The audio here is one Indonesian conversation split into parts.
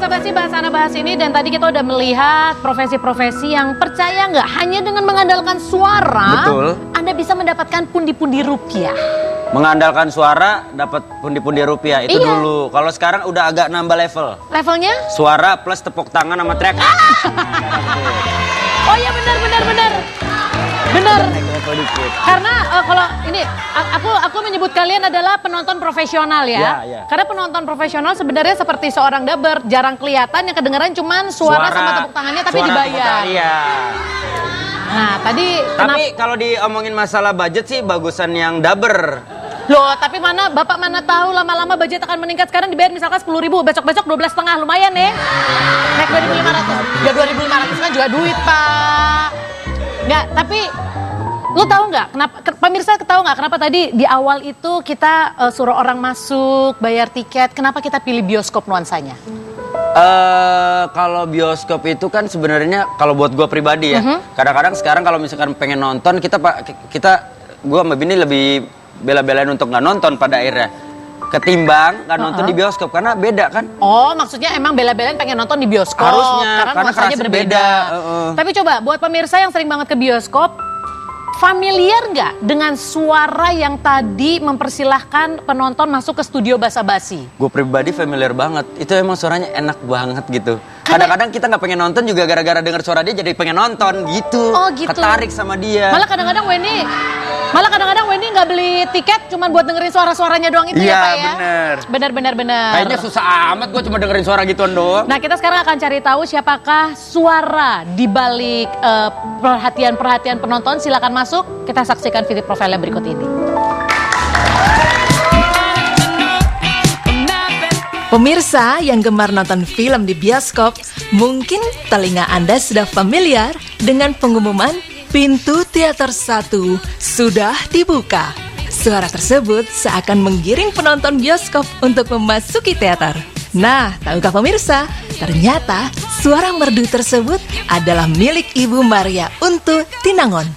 basa-basi bahas ini dan tadi kita udah melihat profesi-profesi yang percaya nggak hanya dengan mengandalkan suara, betul, Anda bisa mendapatkan pundi-pundi rupiah. Mengandalkan suara dapat pundi-pundi rupiah itu Iya. dulu. Kalau sekarang udah agak nambah level. Levelnya? Suara plus tepuk tangan sama teriak. Oh iya benar. Benar. Naik level dikit. Karena kalau ini aku menyebut kalian adalah penonton profesional ya. Iya. Karena penonton profesional sebenarnya seperti seorang dubber, jarang kelihatan, yang kedengeran cuman suara sama tepuk tangannya tapi suara, dibayar. tepuk tangan, iya. Nah, tadi Tapi kalau diomongin masalah budget sih bagusan yang dubber. loh, tapi Bapak mana tahu lama-lama budget akan meningkat. Sekarang dibayar misalkan 10.000, besok-besok 12,5, lumayan ya. Naik 2.500. Ya 2.500 kan juga duit, Pak. Nggak, tapi lu tahu nggak kenapa, pemirsa tahu nggak kenapa tadi di awal itu kita suruh orang masuk, bayar tiket, kenapa kita pilih bioskop nuansanya? Kalau bioskop itu kan sebenarnya kalau buat gue pribadi ya, kadang-kadang sekarang kalau misalkan pengen nonton gue sama Bini lebih bela-belain untuk nggak nonton pada akhirnya ketimbang nggak nonton di bioskop karena beda kan. Oh, maksudnya emang bela-belain pengen nonton di bioskop Harusnya, karena nuansanya kerasa berbeda. beda. Tapi coba buat pemirsa yang sering banget ke bioskop, familiar nggak dengan suara yang tadi mempersilahkan penonton masuk ke studio basa-basi? Gue pribadi familiar banget, itu emang suaranya enak banget gitu. Kadang-kadang kita nggak pengen nonton juga gara-gara dengar suara dia jadi pengen nonton gitu. Oh gitu. Ketarik sama dia. Malah kadang-kadang Wendy nggak beli tiket cuma buat dengerin suara-suaranya doang itu Iya, ya Pak ya? bener. Bener. Kayaknya susah amat gue cuma dengerin suara gituan doang. Nah, kita sekarang akan cari tahu siapakah suara di balik perhatian penonton. Silakan masuk, kita saksikan video profilnya berikut ini. Pemirsa yang gemar nonton film di bioskop, mungkin telinga Anda sudah familiar dengan pengumuman pintu teater 1 sudah dibuka. Suara tersebut seakan menggiring penonton bioskop untuk memasuki teater. Nah, tahukah pemirsa, ternyata suara merdu tersebut adalah milik Ibu Maria Untu Tinangon.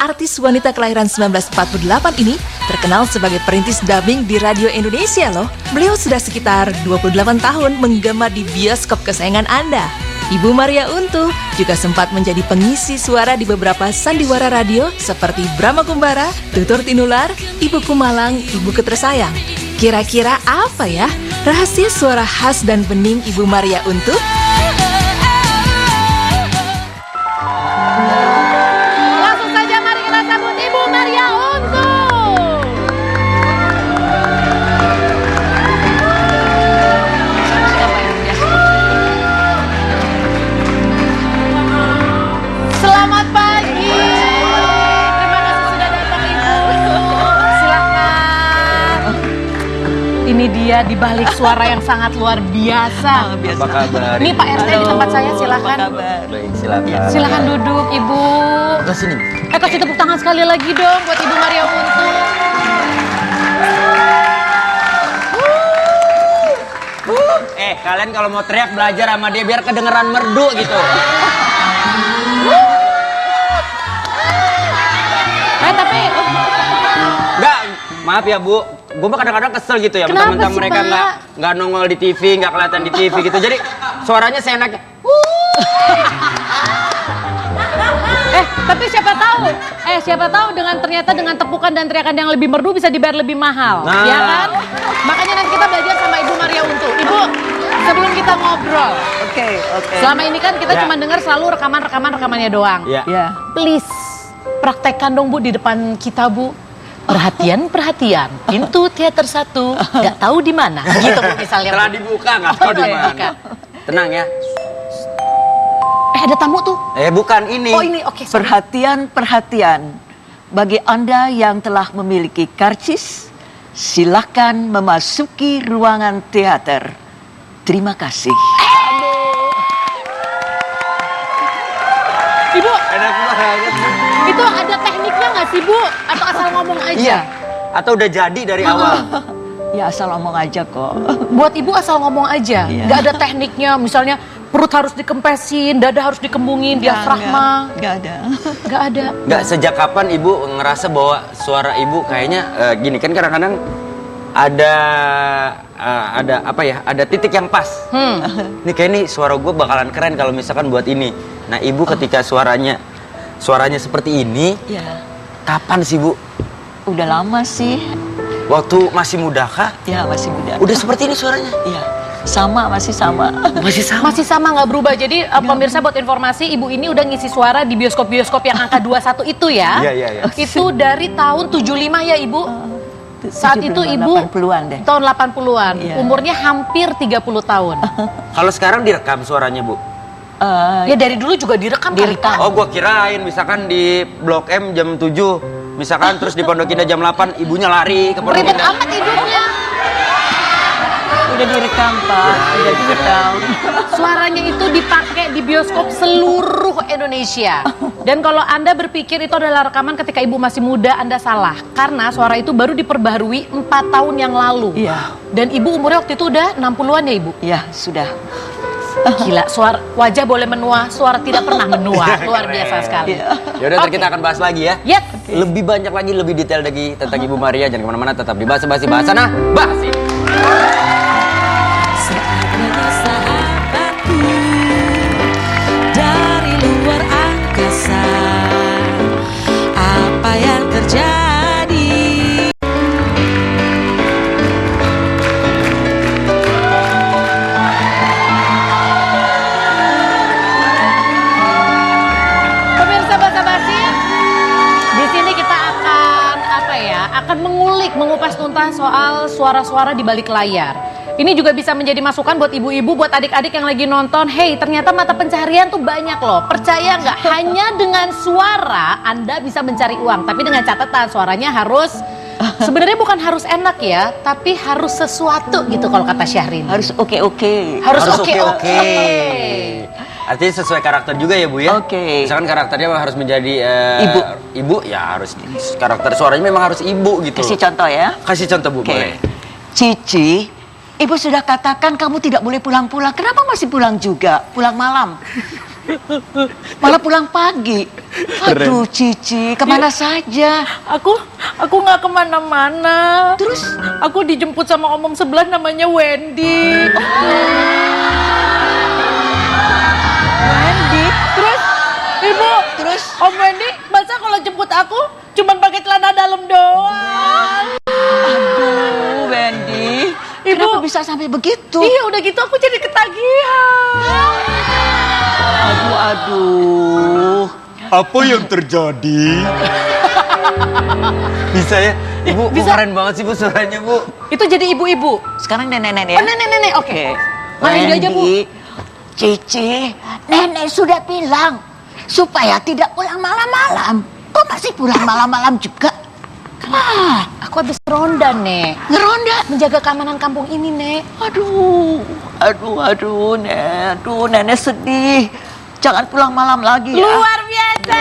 Artis wanita kelahiran 1948 ini terkenal sebagai perintis dubbing di radio Indonesia loh. Beliau sudah sekitar 28 tahun menggema di bioskop kesayangan Anda. Ibu Maria Untu juga sempat menjadi pengisi suara di beberapa sandiwara radio seperti Brahma Kumbara, Tutur Tinular, Ibu Kumalang, Ibu Ketersayang. Kira-kira apa ya rahasia suara khas dan bening Ibu Maria Untu? Langsung saja mari kita sambut Ibu Maria Untu. Selamat pagi. Terima kasih sudah datang Ibu. Silakan. Ini dia di balik suara yang sangat luar biasa. Apa kabar? Ini Pak RT di tempat saya, silakan. Baik, silakan. Silakan duduk Ibu. Ke sini. Kasih tepuk tangan sekali lagi dong buat Ibu Maria Untu. Kalian kalau mau teriak belajar sama dia biar kedengeran merdu gitu. Tapi Enggak, maaf ya Bu. Gue mah kadang-kadang kesel gitu ya. Kenapa Mentang-mentang sih, mereka Pak? nggak nongol di TV, nggak kelihatan di TV gitu. Jadi suaranya seenaknya. tapi siapa tahu ternyata dengan tepukan dan teriakan yang lebih merdu bisa dibayar lebih mahal, Nah. ya kan? Makanya nanti kita belajar sama Ibu Maria Untu. Ibu, sebelum kita ngobrol, Oke. selama ini kan kita Ya. cuma dengar selalu rekamannya doang. Ya. Ya. Please, praktekkan dong Bu di depan kita Bu. Perhatian, pintu teater 1 nggak tahu di mana. Gitu Bu misalnya. Setelah dibuka nggak tahu di Oke, mana. buka. Tenang ya. Ada tamu tuh. Bukan ini. Oh ini, oke. sorry. Perhatian. Bagi Anda yang telah memiliki karcis, silakan memasuki ruangan teater. Terima kasih. Ibu, Enak banget. itu ada tekniknya nggak sih Bu? Atau asal ngomong aja? Iya. Atau udah jadi dari awal. Ya asal ngomong aja kok. Buat Ibu asal ngomong aja, Iya. nggak ada tekniknya. Misalnya perut harus dikempesin, dada harus dikembungin, diafragma. Nggak ada. Nggak ada. Nggak, sejak kapan Ibu ngerasa bahwa suara Ibu kayaknya gini kan kadang-kadang ada apa ya? Ada titik yang pas. Ini kayak ini suara gue bakalan keren kalau misalkan buat ini. Nah, ibu ketika suaranya seperti ini, Ya, kapan sih Bu? udah lama sih. Waktu masih muda kah? Ya, masih muda. Udah seperti ini suaranya? Iya, masih sama. Masih sama nggak berubah. Jadi pemirsa buat informasi, ibu ini udah ngisi suara di bioskop-bioskop yang angka 21 itu ya. Iya. Itu dari tahun 75 ya ibu. Saat itu ibu 80-an deh. tahun 80-an. Iya. Umurnya hampir 30 tahun. Kalau sekarang direkam suaranya Bu? Ya dari dulu juga direkam kali, Kak. Oh, gua kirain misalkan di Blok M jam 7, misalkan terus di Pondok Indah jam 8, ibunya lari ke Pondok Ribet Indah. amat hidupnya. Udah direkam, Pak. Udah direkam. Suaranya itu dipakai di bioskop seluruh Indonesia. Dan kalau Anda berpikir itu adalah rekaman ketika ibu masih muda, Anda salah. Karena suara itu baru diperbaharui 4 tahun yang lalu. Iya. Dan ibu umurnya waktu itu udah 60-an ya ibu? Ya, sudah. Gila, suara wajah boleh menua, suara tidak pernah menua. Luar biasa sekali. Yaudah, ntar Oke. kita akan bahas lagi ya. Yes. Lebih banyak lagi, lebih detail lagi tentang Ibu Maria. Jangan kemana-mana, tetap di Bahasa-Basi Bahasa. Nah, bahas ini. Seandainya sahabatku dari luar angkasa, apa yang terjadi? Pemirsa Basa-Basi, di sini kita akan mengulik, mengupas tuntas soal suara-suara di balik layar. Ini juga bisa menjadi masukan buat ibu-ibu, buat adik-adik yang lagi nonton. Hey, ternyata mata pencaharian tuh banyak loh. Percaya nggak? Hanya dengan suara Anda bisa mencari uang. Tapi dengan catatan suaranya harus, sebenarnya bukan harus enak ya, tapi harus sesuatu gitu kalau kata Syahrini. Harus oke-oke. Harus oke. oke. Artinya sesuai karakter juga ya Bu ya? Oke. Misalkan karakternya harus menjadi Ibu. Ibu ya harus karakter suaranya memang harus ibu gitu. Kasih contoh ya. Kasih contoh Bu, Oke. boleh. Cici, ibu sudah katakan kamu tidak boleh pulang-pulang. Kenapa masih pulang juga? Pulang malam. Malah pulang pagi. Aduh Cici, kemana saja? Aku nggak kemana-mana. Terus? Aku dijemput sama omong sebelah namanya Wendy. Wendy. Terus, Ibu, Terus? Om Wendy, masa kalau jemput aku cuman pakai celana dalam doang? Aduh Wendy. Ibu. Kenapa bisa sampai begitu? Iya, udah gitu aku jadi ketagihan. Aduh. Apa yang terjadi? Bisa ya? Ibu, Bisa. keren banget sih Bu suaranya Bu. Itu jadi ibu-ibu. Sekarang nenek-nenek ya. Oh, nenek-nenek, oke. Mana ini aja, Bu? Cici, nenek sudah bilang supaya tidak pulang malam-malam. Kok masih pulang malam-malam juga? Ah, Aku habis ronda, Nek. ngeronda. Menjaga keamanan kampung ini, Nek. Aduh, nenek sedih. Jangan pulang malam lagi ya. Luar biasa.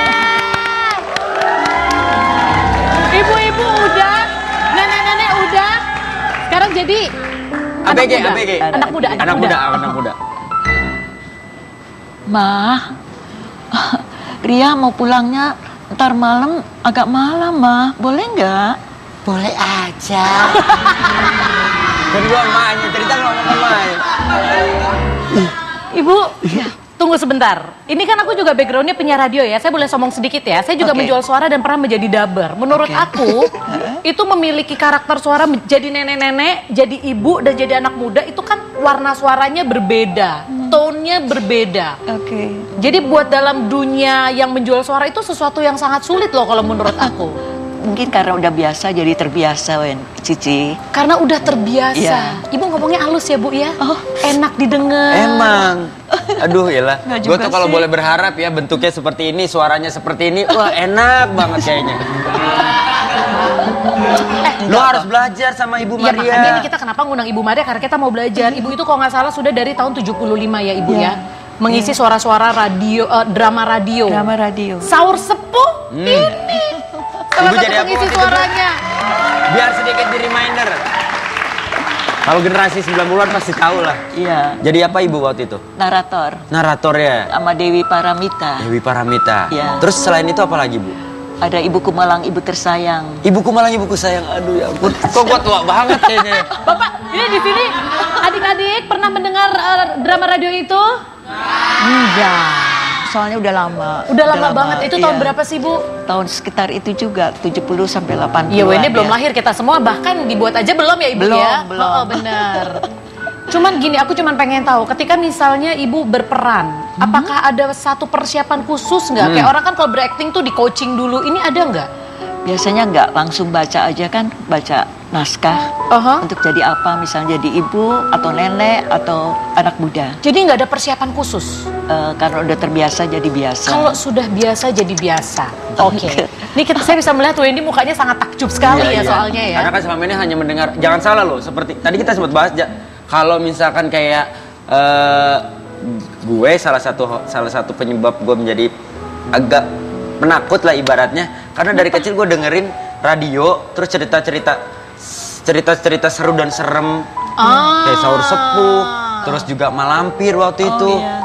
Ibu-ibu udah, nenek-nenek udah. Sekarang jadi ABG. Anak muda. Anak muda. Ma, Ria mau pulangnya ntar malam, agak malam, Ma. Boleh nggak? Boleh aja. Kan gua emaknya, cerita ngomong emaknya. Ibu, tunggu sebentar. Ini kan aku juga backgroundnya penyiar radio ya. Saya boleh ngomong sedikit ya. Saya juga Oke. menjual suara dan pernah menjadi dubber. Menurut Oke. aku, itu memiliki karakter suara jadi nenek-nenek, jadi ibu dan jadi anak muda itu kan warna suaranya berbeda, tone-nya berbeda. Oke. Jadi buat dalam dunia yang menjual suara itu sesuatu yang sangat sulit loh kalau menurut aku. Mungkin karena udah biasa jadi terbiasa, Cici. Karena udah terbiasa. Iya. Ibu ngomongnya halus ya, Bu ya. Oh. Enak didengar. Emang. Aduh yalah. Nggak Gue juga tuh kalau sih. boleh berharap ya bentuknya seperti ini, suaranya seperti ini. Wah, enak banget kayaknya. Lo harus belajar sama Ibu Iya, Maria. makanya ini kita kenapa ngundang Ibu Maria, karena kita mau belajar. Ibu itu kalau nggak salah sudah dari tahun 75 ya Ibu ya. Mengisi suara-suara radio, drama radio. Drama radio. Saur sepuh ini. Salah Ibu satu jadi apa pengisi waktu itu, Bu? suaranya. Biar sedikit di reminder. Kalau generasi 90-an pasti tahu lah. Iya. Jadi apa Ibu waktu itu? Narator Narator ya. sama Dewi Paramita. Dewi Paramita. Iya. Terus selain itu apa lagi Bu? Ada Ibuku Malang, ibu tersayang. Ibuku malang ibuku sayang. Aduh ya ampun. Kok gua tua banget kayaknya. Bapak, ini di sini adik-adik pernah mendengar drama radio itu? Enggak. Soalnya udah lama. Udah lama banget. Itu tahun iya. berapa sih, Bu? Tahun sekitar itu juga 70 sampai 80. Iya, ini belum lahir kita semua, bahkan dibuat aja belum ya Ibu Belum, ya? belum. Oh, benar. Cuman gini, aku cuman pengen tahu, ketika misalnya Ibu berperan, apakah ada satu persiapan khusus nggak? Kayak orang kan kalau berakting tuh di coaching dulu, ini ada nggak? Biasanya nggak langsung baca aja kan, baca naskah untuk jadi apa, misalnya jadi ibu atau nenek atau anak muda. Jadi nggak ada persiapan khusus? Karena udah terbiasa jadi biasa. Kalau sudah biasa jadi biasa. Oke. Ini saya bisa melihat Wendy mukanya sangat takjub sekali Iya, ya iya. soalnya ya. Karena kan selama ini hanya mendengar, jangan salah loh, seperti tadi kita sempat bahas, kalau misalkan kayak gue salah satu penyebab gue menjadi agak penakut lah ibaratnya, karena dari kecil gue dengerin radio, terus cerita seru dan serem, kayak Sahur Sepuh, terus juga Malampir waktu itu. Iya.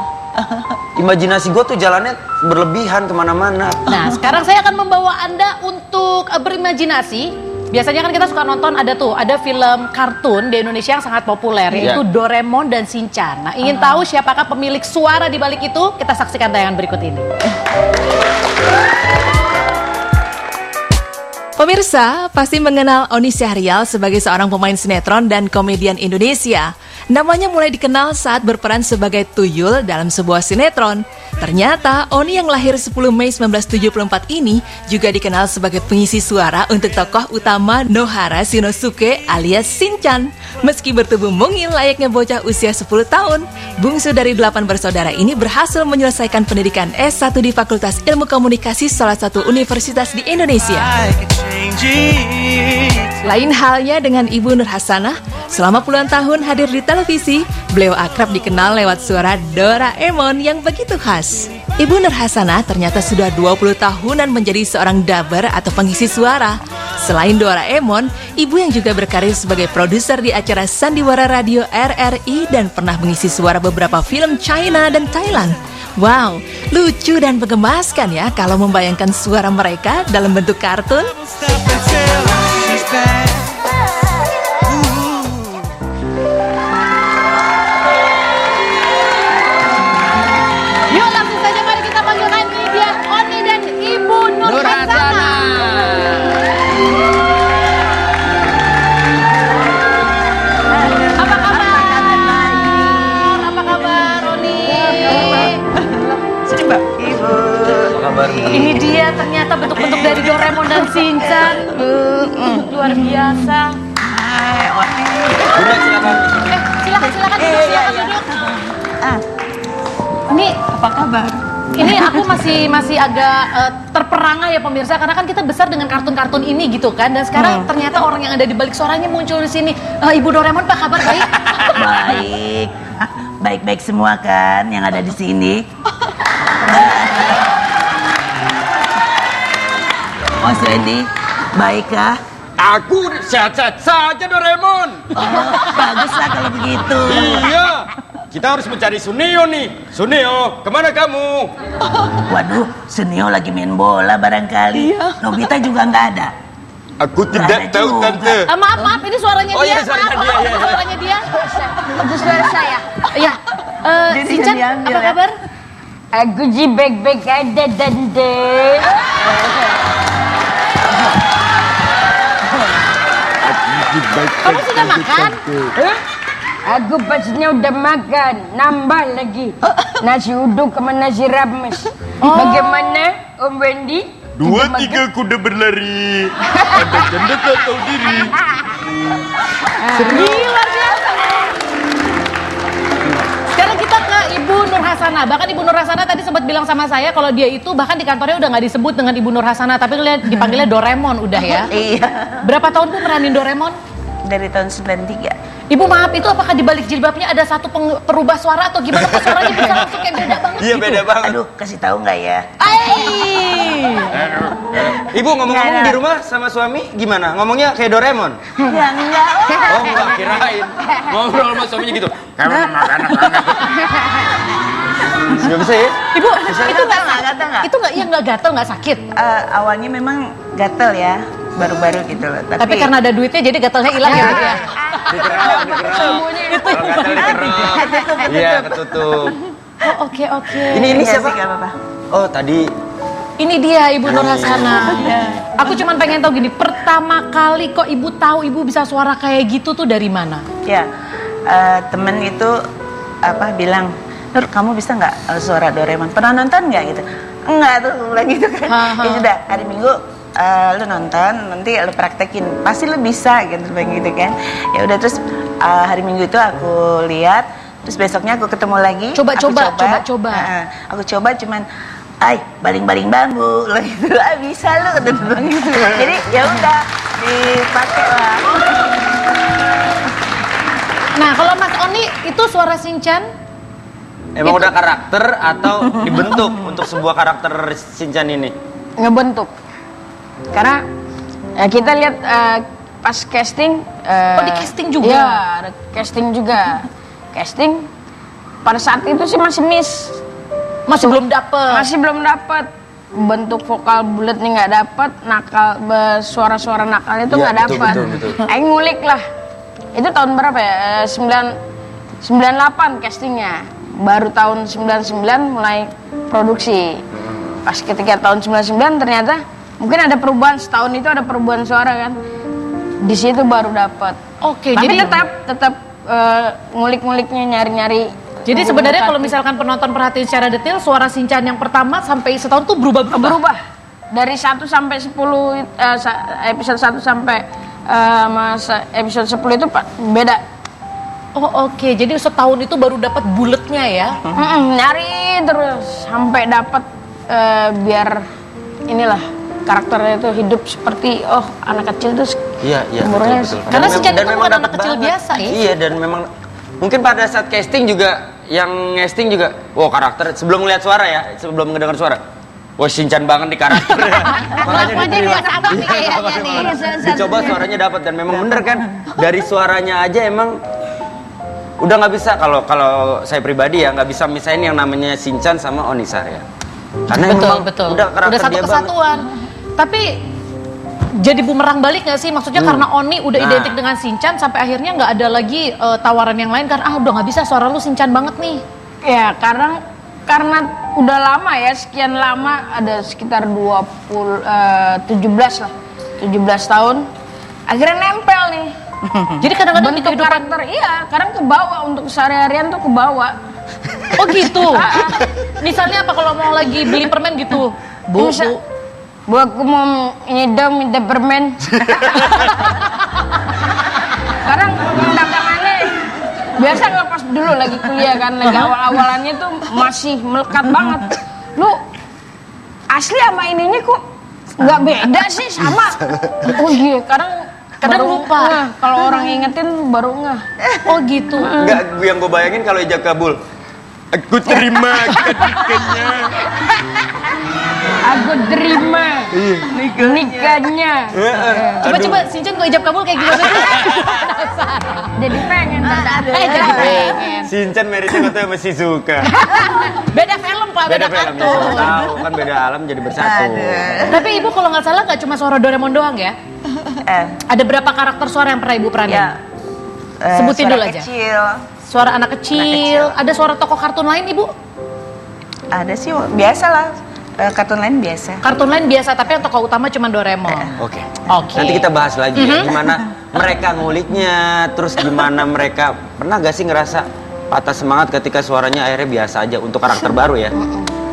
Imajinasi gue tuh jalannya berlebihan kemana-mana. Nah, sekarang saya akan membawa Anda untuk berimajinasi. Biasanya kan kita suka nonton ada film kartun di Indonesia yang sangat populer, yaitu Doraemon dan Shinchan. Nah, ingin tahu siapakah pemilik suara di balik itu? Kita saksikan tayangan berikut ini. Pemirsa pasti mengenal Oni Syahrial sebagai seorang pemain sinetron dan komedian Indonesia. Namanya mulai dikenal saat berperan sebagai tuyul dalam sebuah sinetron. Ternyata Oni yang lahir 10 Mei 1974 ini juga dikenal sebagai pengisi suara untuk tokoh utama Nohara Shinosuke alias Shinchan. Meski bertubuh mungil layaknya bocah usia 10 tahun, bungsu dari 8 bersaudara ini berhasil menyelesaikan pendidikan S1 di Fakultas Ilmu Komunikasi salah satu universitas di Indonesia. Lain halnya dengan Ibu Nur Hasanah, selama puluhan tahun hadir di televisi, beliau akrab dikenal lewat suara Doraemon yang begitu khas. Ibu Nur Hasanah ternyata sudah 20 tahunan menjadi seorang dubber atau pengisi suara. Selain Doraemon, ibu yang juga berkarir sebagai produser di acara Sandiwara Radio RRI dan pernah mengisi suara beberapa film China dan Thailand. Wow, lucu dan menggemaskan ya kalau membayangkan suara mereka dalam bentuk kartun. Yuk langsung saja mari kita panggilkan ini dia Oni dan Ibu Nur Hasanah. Apa kabar? Apa kabar Oni? Sini Mbak. Ibu. Apa kabar? Ini dia ternyata bentuk-bentuk dari Doraemon dan Shinchan. Luar biasa. Hai, Oni. Bunda silakan. Silakan duduk. Ini Apa kabar? Ini aku masih agak terperangah ya pemirsa, karena kan kita besar dengan kartun-kartun ini gitu kan, dan sekarang ternyata orang yang ada di balik suaranya muncul di sini. Ibu Doraemon, Pak, kabar baik? Baik, baik-baik semua kan yang ada di sini. Mas Wendy, baikkah? Aku sehat-sehat saja Doraemon. Baguslah kalau begitu. Iya, kita harus mencari Suneo nih. Suneo, kemana kamu? Waduh, Suneo lagi main bola barangkali. Nobita juga nggak ada. Aku Ada tidak tahu juga. tante. Maaf, ini suaranya Oh, dia. iya, suaranya Maaf, dia, iya, iya. suaranya dia. Itu suara saya. Iya. Shinchan, diambil apa ya. kabar? Aku sih baik-baik aja tante. Kamu sudah makan? Aku pastinya udah makan, nambah lagi. Nasi uduk sama nasi rames. Bagaimana Om Wendy? Dua tiga kuda berlari. Ada janda tak tahu diri. Luar biasa. Sekarang kita ke Ibu Nur Hasanah. Bahkan Ibu Nur Hasanah tadi sempat bilang sama saya kalau dia itu bahkan di kantornya udah nggak disebut dengan Ibu Nur Hasanah, tapi dipanggilnya Doraemon udah ya. Iya, Berapa tahun Bu meranin Doraemon? dari tahun 93. Ibu maaf, itu apakah di balik jilbabnya ada satu perubah suara atau gimana? Kok suaranya bisa langsung kayak beda banget Iya gitu? beda banget. Aduh, kasih tahu nggak ya? Ibu ngomong-ngomong di rumah sama suami gimana? Ngomongnya kayak Doraemon? Ya enggak. Oh enggak, kirain. Ngobrol sama suaminya gitu. Nggak bisa ya? Ibu, Gatal itu nggak nggak? Gatal nggak? itu nggak ya nggak gatel nggak sakit. Awalnya memang gatel ya, baru-baru gitu loh. Tapi karena ada duitnya jadi gatalnya hilang ya Bu ya. Dikerok. Itu Kalau gatel dikerok. Iya, ketutup. Oh, oke. Ini Iya siapa? sih, nggak apa-apa. Oh, tadi Ini dia Ibu Nur Hasana. Aku cuma pengen tahu gini, pertama kali kok Ibu tahu Ibu bisa suara kayak gitu tuh dari mana? Ya, temen itu bilang, Nur kamu bisa nggak suara Doraemon? Pernah nonton nggak gitu? Enggak tuh, aku bilang gitu kan. Ya sudah, hari Minggu lu nonton, nanti lu praktekin, pasti lu bisa gitu, begitu kan. Ya udah terus hari Minggu itu aku lihat, terus besoknya aku ketemu lagi. Coba. Aku coba cuman, baling-baling bambu, lo gitu, bisa lu kata dia bilang gitu. Jadi ya udah dipakai lah. Nah, kalau Mas Oni itu suara Shinchan? emang udah karakter atau dibentuk untuk sebuah karakter Shinchan ini? Ngebentuk. Karena kita lihat pas casting. Oh, di casting juga? Iya, ada casting juga. Casting pada saat itu sih masih miss. Masih belum dapet. Masih belum dapat. Bentuk vokal bulat nih nggak dapat, nakal suara-suara nakal itu nggak dapat. betul. Aing ngulik lah. Itu tahun berapa ya? 98 castingnya. Baru tahun 99 mulai produksi. Pas ketika tahun 99 ternyata mungkin ada perubahan, setahun itu ada perubahan suara kan. Di situ baru dapat. Oke, Tapi jadi tetap ngulik-nguliknya, nyari-nyari. jadi sebenarnya kalau misalkan penonton perhatiin secara detail, suara Shinchan yang pertama sampai setahun tuh berubah. Dari 1 sampai 10 episode 1 sampai episode 10 itu beda. Oh, oke. Jadi setahun itu baru dapat buletnya ya. Nyari terus sampai dapat biar inilah karakternya itu hidup seperti anak kecil terus. Iya, umurnya betul. Karena Shinchan itu memang bukan dapet anak kecil banget. biasa ya. Iya, dan memang mungkin pada saat casting juga yang casting juga, karakter sebelum ngeliat suara ya, sebelum ngedengar suara. Wah, Shinchan banget di karakter. Makanya diterima. sama nih kayaknya nih. Dicoba suaranya dapat dan memang bener kan, dari suaranya aja emang udah nggak bisa, kalau saya pribadi ya nggak bisa misahin yang namanya Shinchan sama Onisar ya. Karena memang Betul. udah karakter Udah satu dia kesatuan. Tapi jadi bumerang balik nggak sih? Maksudnya karena Oni udah identik dengan Shinchan sampai akhirnya nggak ada lagi tawaran yang lain kan? Udah nggak bisa, suara lu Shinchan banget nih. Ya karena udah lama ya, sekian lama, ada sekitar 17 tahun, akhirnya nempel nih. Jadi kadang-kadang di Bentuk kehidupan karakter, iya, kadang kebawa untuk sehari-harian tuh kebawa. oh gitu. Misalnya apa kalau mau lagi beli permen gitu, Bu? Bu, aku mau ini dong, minta permen. Kadang dagangannya biasa nggak pas dulu lagi kuliah kan, lagi awal-awalannya tuh masih melekat banget. Lu asli sama ininya kok nggak beda sih, sama. Oh iya, kadang Kadang baru lupa. ngeh. Kalau orang ingetin baru ngeh. Oh gitu. Enggak, yang gue bayangin kalau ijab kabul, aku terima ketikanya. Aku terima nikahnya. Coba Shinchan kok ijab kabul kayak gimana sih? Jadi pengen Jadi pengen. Shinchan meritnya katanya sama Shizuka. Beda film Pak, beda Beda film ya, kartun. siapa tahu kan beda alam jadi bersatu. Tapi Ibu kalau nggak salah nggak cuma suara Doraemon doang ya? Ada berapa karakter suara yang pernah Ibu peranin? Ya, Sebutin suara dulu aja. Kecil. Suara anak kecil. Ada suara tokoh kartun lain Ibu? Ada sih, biasa lah. Kartun lain biasa. Kartun lain biasa, tapi yang tokoh utama cuma Doraemon. Oke. Oke. Nanti kita bahas lagi ya, gimana mereka nguliknya, terus gimana mereka pernah gak sih ngerasa patah semangat ketika suaranya akhirnya biasa aja untuk karakter baru ya.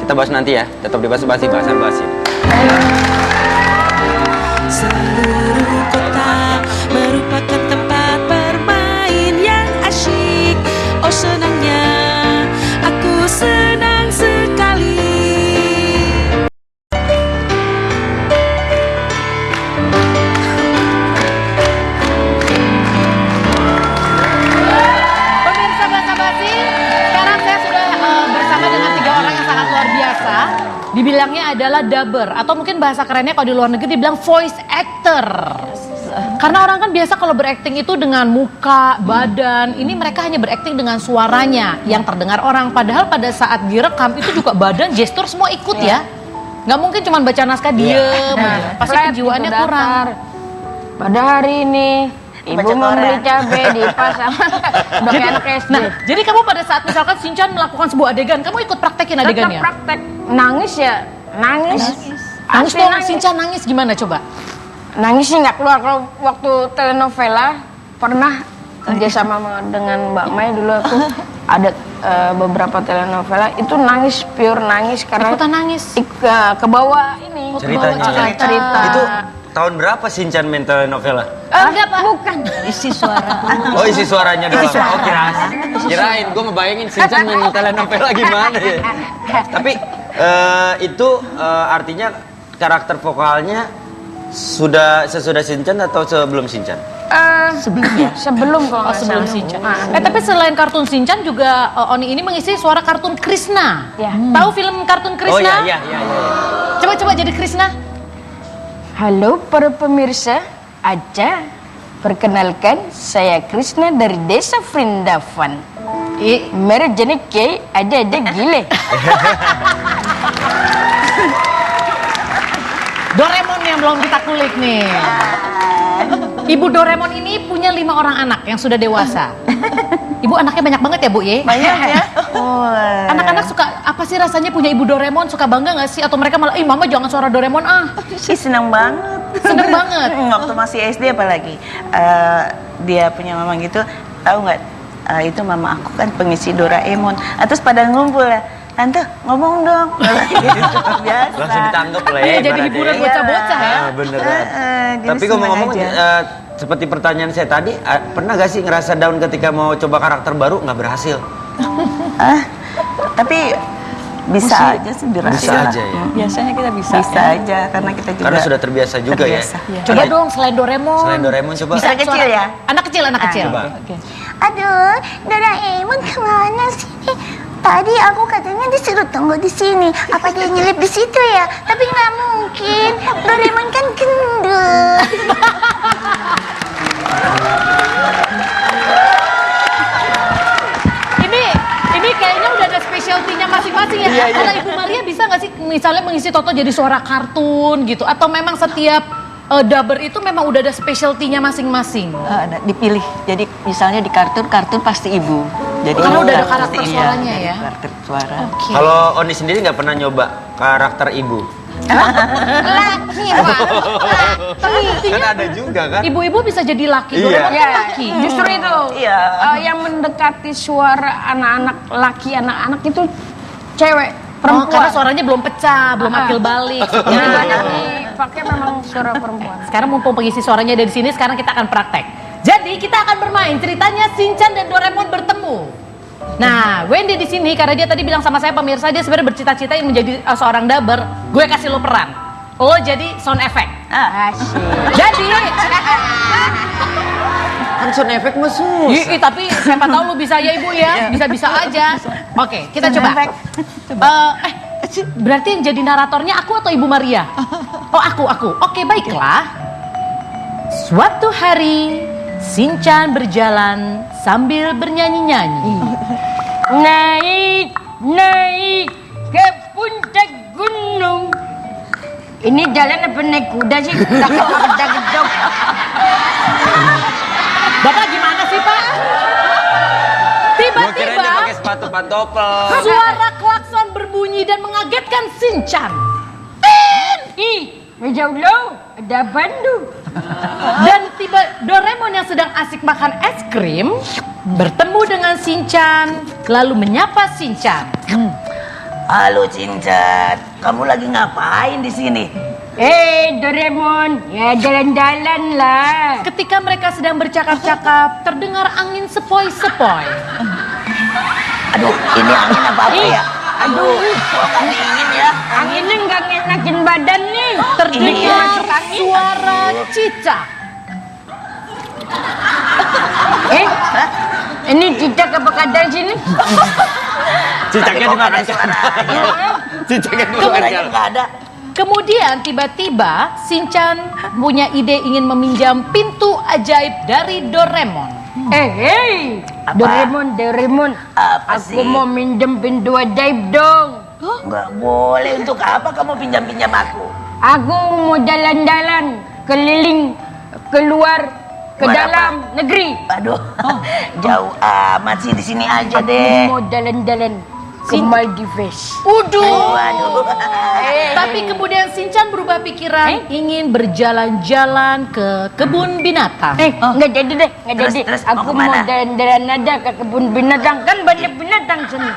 Kita bahas nanti ya, tetap di Basa-Basi, bahasan basi. Seluruh kota merupakan tempat bermain yang asyik. Oh senangnya, aku senang sekali. Pemirsa Basa-Basi, sekarang saya sudah bersama dengan 3 orang yang sangat luar biasa. Dibilangnya adalah dubber, atau mungkin bahasa kerennya kalau di luar negeri dibilang voice actor. Karena orang kan biasa kalau berakting itu dengan muka, badan. Ini mereka hanya berakting dengan suaranya yang terdengar orang. Padahal pada saat direkam itu juga badan, gestur semua ikut ya. Nggak mungkin cuma baca naskah diem aja. Pasti Flat kejiwaannya gitu, kurang. datar. Pada hari ini ibu Baca membeli koran. cabai di pasar. Udah kayak anak SD. Nah, jadi kamu pada saat misalkan Shinchan melakukan sebuah adegan, kamu ikut praktekin Tetap adegannya? praktek nangis ya, nangis. Nangis Asli dong, Shinchan nangis gimana coba? Nangis sih nggak keluar. Kalau waktu telenovela pernah kerja sama dengan Mbak Mai dulu aku ada beberapa telenovela itu nangis, pure nangis karena Ikutan nangis. ke bawah ini Ceritanya. cerita. Itu tahun berapa Shinchan main telenovela? Enggak, Pak. Bukan. Isi suara. Oh isi suaranya doang. Oh kirain gue ngebayangin Shinchan main telenovela gimana ya. Tapi itu artinya karakter vokalnya sudah sesudah Shinchan atau sebelum Shinchan? Sebelum kalau nggak Sebelum salah. Shinchan. Ah. Tapi selain kartun Shinchan juga Oni ini mengisi suara kartun Krishna. Ya. Tahu film kartun Oh Krishna? iya. Coba jadi Krishna. Halo para pemirsa, Aca. Perkenalkan, saya Krishna dari Desa Vrindavan. Merek jenis K, ada gile. Doraemon yang belum kita kulik nih. Ibu Doraemon ini punya 5 orang anak yang sudah dewasa. Ibu anaknya banyak banget ya Bu ya? Banyak ya? Anak-anak suka apa sih rasanya punya ibu Doraemon? Suka bangga nggak sih? Atau mereka malah, ih mama jangan suara Doraemon ah. Sih senang banget. Seneng banget. Waktu masih SD apalagi dia punya mama gitu, tahu nggak? Itu mama aku kan pengisi Doraemon. Terus pada ngumpul ya, tante ngomong dong. Gitu, biasa. Langsung ditanggap lah ya. Iya, jadi ibaratnya hiburan ya. bocah-bocah ya. Bener banget. jadi Tapi seneng ngomong-ngomong aja. seperti pertanyaan saya tadi, pernah gak sih ngerasa down ketika mau coba karakter baru nggak berhasil? Tapi bisa aja sih berhasil. Bisa lah. aja ya. Biasanya kita bisa. Bisa aja karena kita juga. Karena sudah terbiasa juga terbiasa. ya. Coba dong selain Doraemon. Selain Doraemon coba. Bisa kecil suara- ya? Anak kecil, anak kecil. Coba. Aduh, Doraemon kemana sih? Tadi aku katanya disuruh tunggu di sini. Apa dia nyelip di situ ya? Tapi nggak mungkin. Doraemon kan gendut. Ini kayaknya udah ada specialty-nya masing-masing ya. Kalau Ibu Maria bisa nggak sih misalnya mengisi Toto jadi suara kartun gitu? Atau memang setiap dubber itu memang udah ada specialty-nya masing-masing? Ada dipilih. Jadi misalnya di kartun pasti ibu. Jadi Karena udah ada kartun karakter pasti suaranya ada ya? Karakter suara. Oke. Kalau Oni sendiri nggak pernah nyoba karakter ibu? Laki, Kan ada juga kan? Ibu-ibu bisa jadi laki, Iya. Doraemon kan Ya, laki. justru itu Iya. yang mendekati suara anak-anak laki anak-anak itu cewek Oh, perempuan. karena suaranya belum pecah, belum akil balik. Jadi Seperti itu. banyak dipakai memang suara perempuan. Sekarang mumpung pengisi suaranya ada di sini, sekarang kita akan praktek. Jadi kita akan bermain ceritanya Shinchan dan Doraemon bertemu. Nah, Wendy di sini karena dia tadi bilang sama saya pemirsa dia sebenarnya bercita-cita ingin menjadi seorang dubber. Gue kasih lo peran. Lo jadi sound effect. Jadi, Kan sound effect mah tapi siapa tahu lo bisa ya Ibu ya, bisa-bisa aja. Oke, kita coba. Berarti yang jadi naratornya aku atau Ibu Maria? Oh, aku. Oke, baiklah. Suatu hari, Shinchan berjalan sambil bernyanyi-nyanyi. Naik ke puncak gunung. Ini jalan apa naik kuda sih? Gedang-gedang. Bapak gimana sih Pak? Gua kira dia Tiba-tiba pakai sepatu pantopel. suara klakson berbunyi dan mengagetkan Shinchan. Ih, jauh lo, ada Bandung. Dan tiba Doraemon yang sedang asik makan es krim bertemu dengan Shinchan lalu menyapa Shinchan. Halo Shinchan, kamu lagi ngapain di sini? Doraemon, ya jalan-jalan lah. Ketika mereka sedang bercakap-cakap terdengar angin sepoi-sepoi. Aduh, ini angin apa ya? Aduh, Bukan dingin ya. anginnya nggak ngenakin badan nih. Terdengar suara cicak. Ini cicak apa kadang sini? Cicaknya dimakan kan? Cicaknya dimakan Suaranya kan? nggak ada. Kemudian tiba-tiba Shinchan punya ide ingin meminjam pintu ajaib dari Doraemon. Hei, Doraemon. Apa Aku sih? mau minjem pintu ajaib dong. Nggak boleh. Untuk apa kamu pinjam-pinjam aku? Aku mau jalan-jalan keliling keluar ke Luar dalam negeri. Aduh, jauh amat sih, di sini aja Aku deh. mau jalan-jalan ke Maldives. Waduh. Waduh. Tapi kemudian Shinchan berubah pikiran ingin berjalan-jalan ke kebun binatang. Nggak jadi deh, nggak Terus, jadi. terus, Aku mau mau kemana? jalan-jalan aja ke kebun binatang. Kan banyak binatang sini.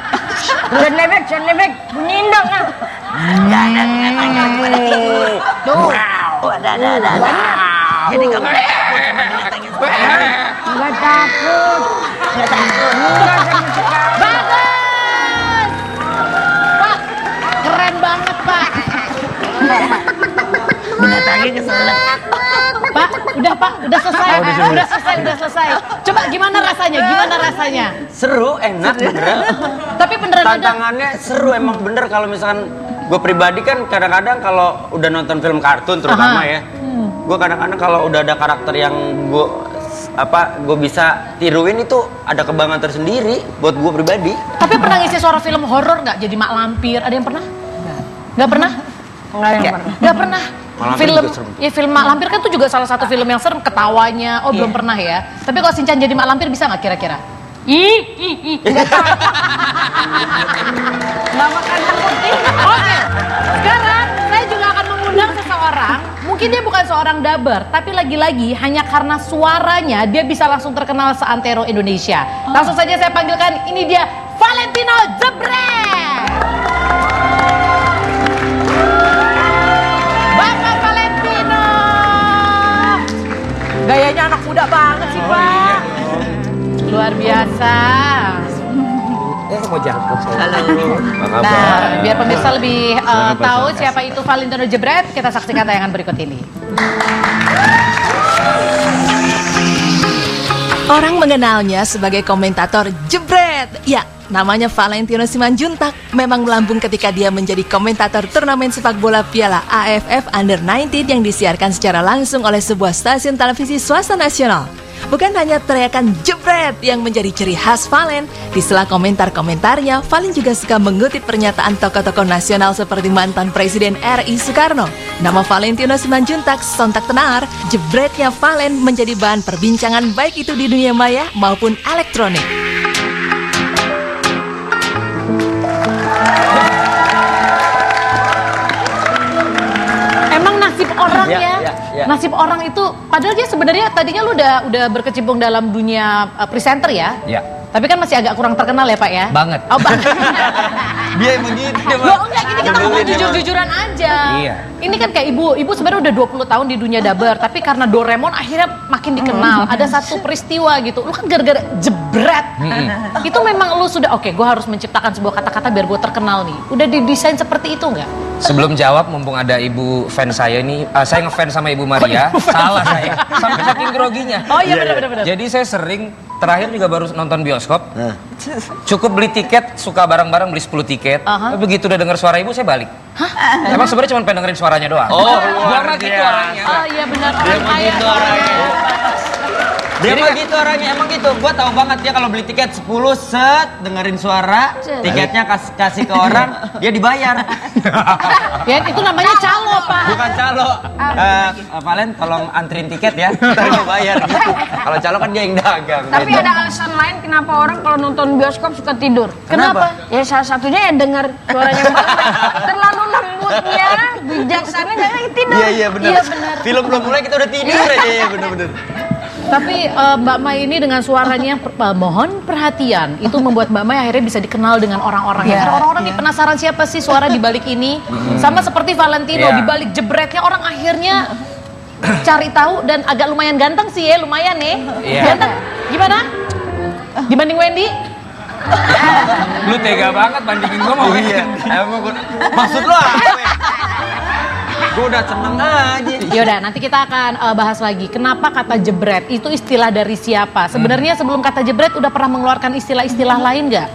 Senebek, bunyiin dong. Ah. Nggak ada binatangnya pada tidur. Tuh. Wow, ada. Jadi kamu takut sama binatang itu? Nggak takut. Nggak takut. Nggak sama sekali. Bagus! Pak, keren banget Pak. Binatangnya keselak. Pak, udah selesai. Udah selesai. Coba gimana rasanya? Seru, enak beneran. Tapi beneran ada. Tantangannya seru emang bener. Kalau misalkan gue pribadi kan kadang-kadang kalau udah nonton film kartun terutama ya, gue kadang-kadang kalau udah ada karakter yang gue bisa tiruin itu ada kebanggaan tersendiri buat gue pribadi. Tapi pernah ngisi suara film horor nggak? Jadi mak lampir. Ada yang pernah? Nggak pernah? Nggak pernah. Mak Lampir Film, juga serem. ya film Mak Lampir kan itu juga salah satu film yang serem, ketawanya. Oh belum pernah ya. Tapi kalau Shinchan jadi Mak Lampir bisa nggak kira-kira? Nggak takut. Nggak makan takutin. Oke, sekarang saya juga akan mengundang seseorang. Mungkin dia bukan seorang daber, tapi lagi-lagi hanya karena suaranya dia bisa langsung terkenal seantero Indonesia. Langsung saja saya panggilkan, ini dia Valentino Jebret. Bapak Valentino. Gayanya anak muda banget sih Pak. Luar biasa. Halo. Nah, biar pemirsa lebih tahu siapa itu Valentino Jebret, kita saksikan tayangan berikut ini. Orang mengenalnya sebagai komentator Jebret. Ya, namanya Valentino Simanjuntak. Memang melambung ketika dia menjadi komentator turnamen sepak bola Piala AFF Under-19 yang disiarkan secara langsung oleh sebuah stasiun televisi swasta nasional. Bukan hanya teriakan Jebret yang menjadi ciri khas Valen. Di sela komentar-komentarnya, Valen juga suka mengutip pernyataan tokoh-tokoh nasional seperti mantan Presiden RI Soekarno. Nama Valentino Simanjuntak sontak tenar, jebretnya Valen menjadi bahan perbincangan baik itu di dunia maya maupun elektronik. Emang nasib orang Ya, ya, ya. nasib orang itu, padahal dia sebenarnya tadinya lu udah berkecimpung dalam dunia presenter ya. Ya. Tapi kan masih agak kurang terkenal ya Pak ya? Banget. Oh banget. Dia emang gitu. Loh enggak, gini kita ngomong jujur-jujuran aja. Iya. Ini kan kayak ibu sebenarnya udah 20 tahun di dunia daber, tapi karena Doraemon akhirnya makin dikenal. Ada satu peristiwa gitu, lu kan gara-gara jebret. Itu memang lu sudah, oke, gue harus menciptakan sebuah kata-kata biar gue terkenal nih. Udah didesain seperti itu nggak? Sebelum jawab, mumpung ada ibu fans saya ini, saya ngefans sama Ibu Maria. Salah saya, sampai saking groginya. Oh iya benar-benar. Jadi saya sering, terakhir juga baru nonton bioskop. Cukup beli tiket, suka bareng-bareng beli 10 tiket. Tapi begitu udah denger suara ibu, saya balik. Emang sebenarnya cuma pengen dengerin suaranya doang. Oh, Gua mah gitu orangnya. Oh iya benar, orang kaya. Dia mah gitu orangnya, emang gitu. Gua tahu banget dia kalau beli tiket 10 set, dengerin suara, tiketnya kasih ke orang, dia dibayar. Ya itu namanya calo Pak. Bukan calo. Valen tolong anterin tiket ya, ntar gue bayar gitu. Kalau calo kan dia yang dagang. Tapi beda. ada alasan lain kenapa orang kalau nonton bioskop suka tidur. Kenapa? Ya salah satunya ya dengar suaranya terlalu lembutnya, bijaksana jadi tidur. Iya benar. Iya, benar. Film belum mulai kita udah tidur aja ya benar-benar. Tapi Mbak Mai ini dengan suaranya yang mohon perhatian, itu membuat Mbak Mai akhirnya bisa dikenal dengan orang-orang. Karena orang-orang nih penasaran siapa sih suara di balik ini. Sama seperti Valentino, di balik jebretnya orang akhirnya cari tahu dan agak lumayan ganteng sih ya, lumayan nih. Ganteng, gimana? Dibanding Wendy? Lu tega banget bandingin gua mau. Iya. Emang maksud lo apa? Gue udah seneng aja. Yaudah, nanti kita akan bahas lagi. Kenapa kata jebret? Itu istilah dari siapa? Sebenarnya sebelum kata jebret udah pernah mengeluarkan istilah-istilah lain nggak?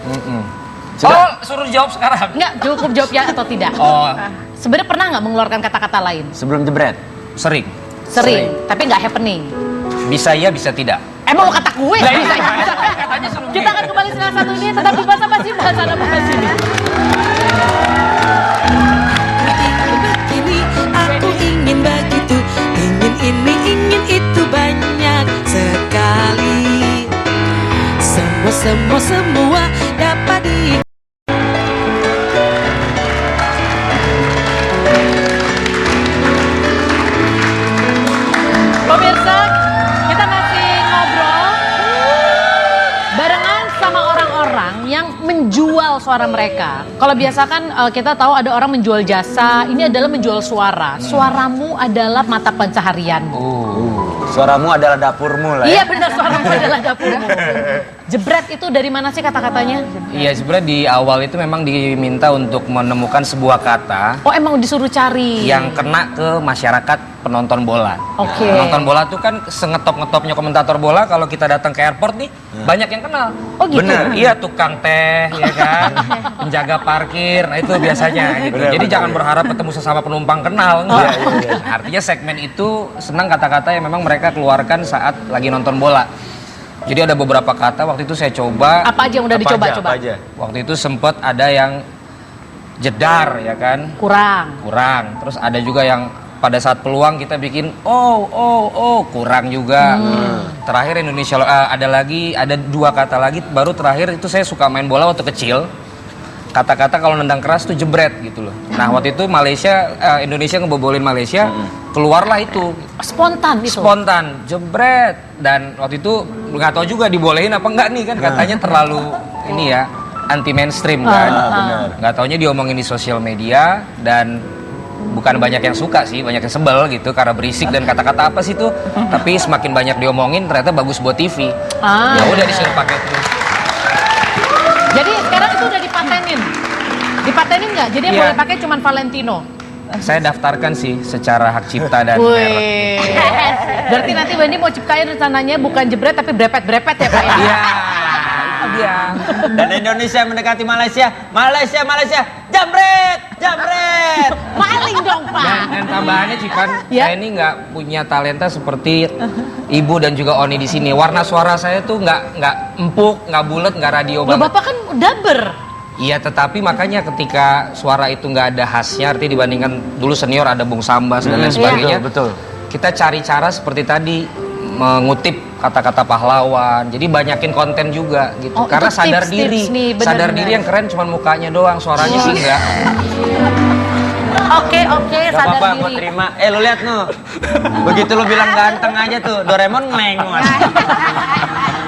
Oh, suruh jawab sekarang. Nggak, cukup jawab ya atau tidak. Oh, sebenarnya pernah nggak mengeluarkan kata-kata lain? Sebelum jebret. Sering. Sering, tapi nggak happening. Bisa iya, bisa tidak. Emang lo kata gue? Lah, iya, katanya suruh Kita akan kembali setelah satu ini, tetap di Bahasa Basi, bahasa bahas ini. Begini, aku ingin begitu, ingin ini, ingin itu banyak sekali. Semua dapat di Pemirsa, kita masih ngobrol barengan sama orang-orang yang menjual suara mereka. Kalau biasa kan kita tahu ada orang menjual jasa, ini adalah menjual suara. Suaramu adalah mata pencaharianmu. Suaramu adalah dapurmu lah Iya ya. benar, suaramu adalah dapurmu. Jebret itu dari mana sih kata-katanya? Iya, sebenarnya di awal itu memang diminta untuk menemukan sebuah kata Oh emang disuruh cari. yang kena ke masyarakat penonton bola. Oke. Penonton bola tuh kan sengetop-ngetopnya komentator bola, kalau kita datang ke airport nih banyak yang kenal. Oh gitu? Bener, iya tukang teh, ya kan, penjaga parkir, nah itu biasanya gitu. Jadi jangan berharap ketemu sesama penumpang kenal, enggak. Artinya segmen itu senang kata-kata yang memang mereka keluarkan saat lagi nonton bola. Jadi ada beberapa kata waktu itu saya coba. Apa aja yang udah dicoba-coba? Waktu itu sempet ada yang jedar, ya kan, kurang. Terus ada juga yang pada saat peluang kita bikin kurang juga. Terakhir Indonesia ada dua kata lagi, baru terakhir itu saya suka main bola waktu kecil. Kata-kata kalau nendang keras tuh jebret gitu loh. Nah waktu itu Indonesia ngebobolin Malaysia, keluarlah itu Spontan itu? Spontan, jebret. Dan waktu itu nggak tahu juga dibolehin apa enggak nih kan, katanya terlalu ini ya, anti mainstream kan. Nggak taunya diomongin di sosial media dan bukan banyak yang suka sih, banyak yang sebel gitu karena berisik dan kata-kata apa sih tuh. Tapi semakin banyak diomongin ternyata bagus buat TV. Ya udah disuruh pakai terus. Jadi sekarang itu udah dipatenin? Dipatenin nggak? Jadi yang Iya. boleh pakai cuma Valentino? Saya daftarkan sih secara hak cipta dan merek. Wih. Berarti nanti Wendy mau ciptain rencananya bukan jebret tapi brepet-brepet ya Pak ya? Iya, itu dia. Dan Indonesia mendekati Malaysia, jambret. Maling dong Pak! Dan tambahannya Cipan, Ya. saya ini nggak punya talenta seperti Ibu dan juga Oni di sini. Warna suara saya tuh nggak empuk, nggak bulat, nggak radio Loh, banget. Bapak kan dubber. Iya, tetapi makanya ketika suara itu nggak ada khasnya, artinya dibandingkan dulu senior ada Bung Sambas dan lain sebagainya. Betul. Kita cari cara seperti tadi, mengutip kata-kata pahlawan. Jadi banyakin konten juga gitu. Oh, Karena itu sadar tips diri, nih, benar-benar. sadar diri yang keren cuma mukanya doang, suaranya sih enggak. Oke, Gak sadar apa-apa, gue diri. terima. Lu lihat nu, begitu lu bilang ganteng aja tuh, Doraemon ngelengos.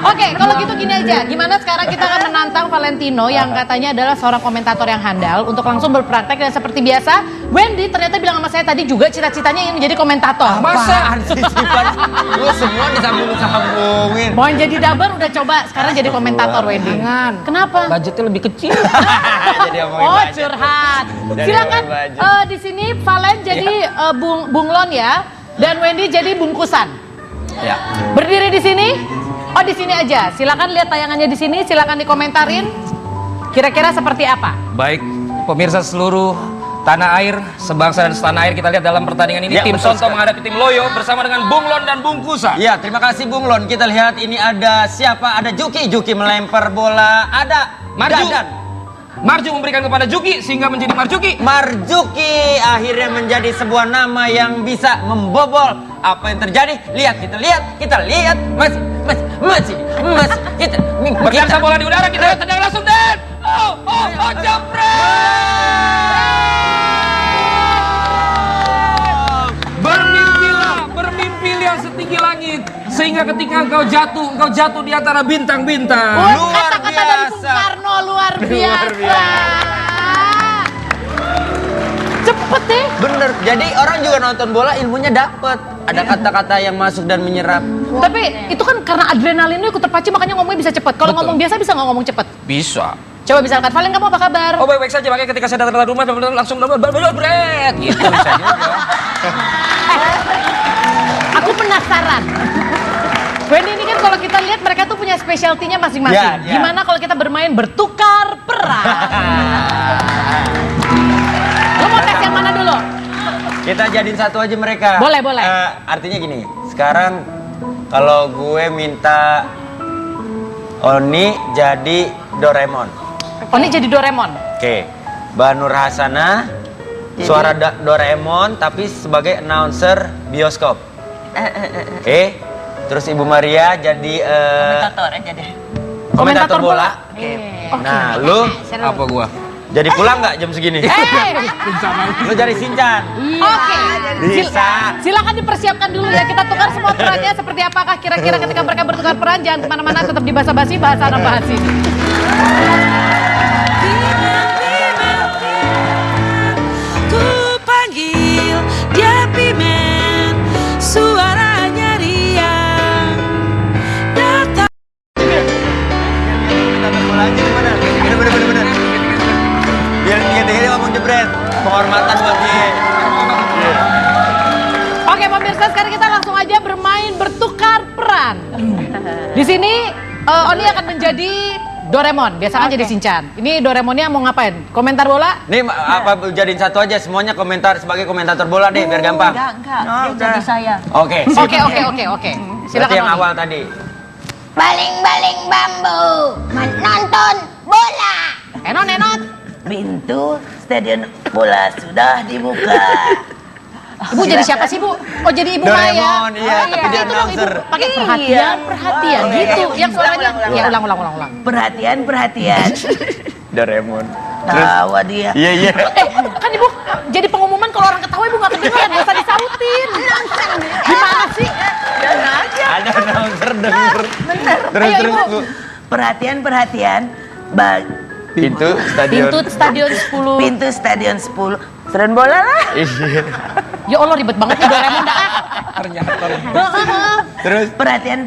Oke, kalau gitu gini aja. Gimana sekarang kita akan menantang Valentino yang katanya adalah seorang komentator yang handal untuk langsung berpraktek dan seperti biasa, Wendy ternyata bilang sama saya tadi juga cita-citanya ingin menjadi komentator. Masa? Lu semua disambung-sambungin. Mau jadi dubber udah coba, sekarang jadi komentator Wendy. Jangan. Kenapa? Budgetnya lebih kecil. Jadi ngomongin Oh budget. curhat. Dari Silakan budget. di sini Valen jadi bunglon ya, dan Wendy jadi bungkusan. Ya. Berdiri di sini. Oh di sini aja. Silakan lihat tayangannya di sini. Silakan dikomentarin. Kira-kira seperti apa? Baik, pemirsa seluruh tanah air, sebangsa dan setanah air, kita lihat dalam pertandingan ini Ya, tim betul Sonto sekali. menghadapi tim Loyo bersama dengan Bunglon dan Bungkusa. Ya, terima kasih Bung Lon. Kita lihat ini ada siapa? Ada Juki melempar bola. Ada Marju. Dadan. Marju memberikan kepada Juki sehingga menjadi Marjuki. Marjuki akhirnya menjadi sebuah nama yang bisa membobol. Apa yang terjadi? Kita lihat. Masih. Kita. Berdansa bola di udara, kita lihat tendang langsung dan jepret. Bermimpilah setinggi langit sehingga ketika engkau jatuh di antara bintang-bintang. Luar Kata-kata dari Bung biasa. Karno luar biasa. Cepet deh. Bener. Jadi orang juga nonton bola ilmunya dapet. Ada kata-kata yang masuk dan menyerap. Tapi itu kan karena adrenalinnya ikut terpacu makanya ngomongnya bisa cepet. Kalau Betul. ngomong biasa bisa nggak ngomong cepet? Bisa. Coba misalkan, Valen kamu apa kabar? Oh baik-baik saja, makanya ketika saya datang ke rumah langsung bret gitu bisa juga. Aku penasaran. Wendy ini kan kalau kita lihat mereka tuh punya spesialtinya masing-masing. Ya, ya. Gimana kalau kita bermain bertukar peran? Lo mau tes yang mana dulu? Kita jadiin satu aja mereka. Boleh, boleh. Artinya gini, sekarang kalau gue minta Oni jadi Doraemon. Oni jadi Doraemon. Oke. Mbak Nur Hasanah suara Doraemon tapi sebagai announcer bioskop. Oke. Terus Ibu Maria jadi Komentator aja deh. komentator bola. Oke. Nah, lu Apa gua? jadi pulang nggak jam segini? Lu jadi Shinchan. Oke. Bisa. Silakan dipersiapkan dulu ya. Kita tukar semua perannya seperti apakah kira-kira ketika mereka bertukar peran. Jangan kemana-mana, tetap di basa-basi, bahasa anak bahas ini. Ku panggil dia Pimen, suaranya riang. Datang. Komentator bola aja gimana? Bener. Biar dia ngomong jebret. Penghormatan buat dia. Oke pemirsa, sekarang kita langsung aja bermain bertukar peran. Di sini Oni akan menjadi Doraemon, biasa kan jadi Shinchan. Ini Doraemonnya mau ngapain? Komentar bola? Nih apa jadiin satu aja semuanya komentar sebagai komentator bola deh biar gampang. Enggak. Dia jadi saya. Oke. sip. Oke. Berarti Silakan yang Oni. awal tadi. Baling-baling bambu, menonton bola. Enot. Pintu stadion bola sudah dibuka. Ibu jadi siapa sih, Bu? Oh, jadi Ibu Maya. Doraemon, iya, tapi dia Itu dong, Ibu. announcer. Pakai perhatian gitu. Yang suaranya ya ulang. Perhatian. Doraemon. Tawa dia. Iya. Kan Ibu jadi pengumuman kalau orang ketawa Ibu nggak kedengeran, nggak usah disautin. Gimana sih? Ada announcer denger. Bener. Terus Ayo, Ibu. Bu. Perhatian. Pintu stadion. Pintu stadion 10. Pintu stadion 10. Stadion bola lah. Iya. Ya Allah ribet banget nih Doraemon dah. Terus Perhatian.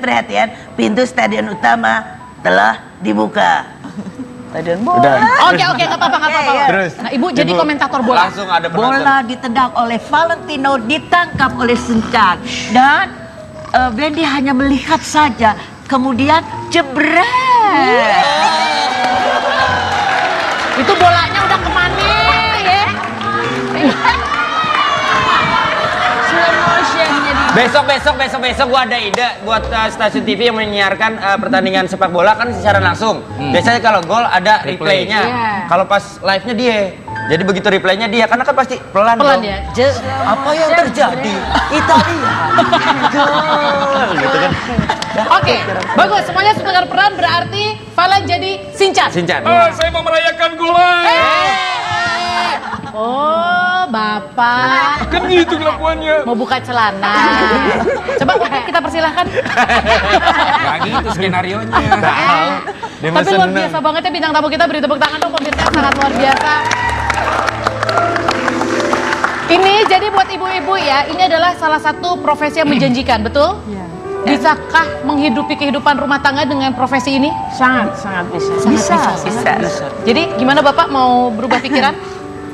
Pintu stadion utama telah dibuka. Stadion bola. udah. Oke, nggak apa-apa. Terus Nah, Ibu jadi komentator bola. Langsung ada penonton. Bola ditendang oleh Valentino, ditangkap oleh Shinchan. Dan Wendy hanya melihat saja. Kemudian jebret. Itu bolanya udah kemana ya? Slow motion jadi. Besok gua ada ide buat stasiun TV yang menyiarkan pertandingan sepak bola kan secara langsung. Biasanya kalau gol ada replaynya. Iya. Kalau pas live-nya dia. Jadi begitu replaynya dia karena kan pasti pelan dong. Ya. Apa yang terjadi? Italia. Gol gitu kan. Oke, bagus. Semuanya setukar peran berarti Valen jadi Shinchan. Shinchan. Saya mau merayakan gol. Oh, Bapak Kan gitu kelakuannya. mau buka celana. Coba kita persilahkan. Gak gitu skenario-nya. Dia Tapi luar seneng. biasa banget ya bintang tamu kita, beri tepuk tangan dong pemirsa, sangat luar biasa. Ini jadi buat ibu-ibu ya, ini adalah salah satu profesi yang menjanjikan, betul? Iya. Bisakah menghidupi kehidupan rumah tangga dengan profesi ini? Sangat bisa. Bisa. Jadi gimana Bapak mau berubah pikiran?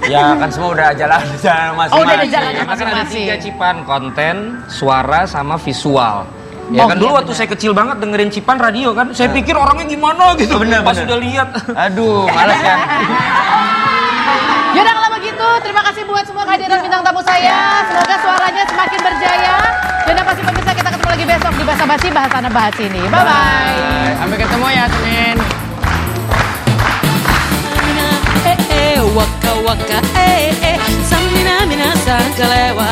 Ya kan semua udah jalan masing-masing. Oh, udah ada jalannya Karena kan ada masing-masing. 3 Cipan, konten, suara, sama visual. Ya Oh, kan iya, dulu waktu saya kecil banget dengerin Cipan radio kan, saya pikir orangnya gimana gitu. Bener, Pas bener. udah lihat. Aduh, males kan. Yaudah kalau begitu, terima kasih buat semua kehadiran bintang tamu saya. Semoga suaranya semakin berjaya. Dan yang pasti pemirsa kita ketemu lagi besok di Basa Basi Bahasa Anak Bahas ini. Bye-bye. Sampai ketemu ya Senin. Waka waka samina mina sang kalewa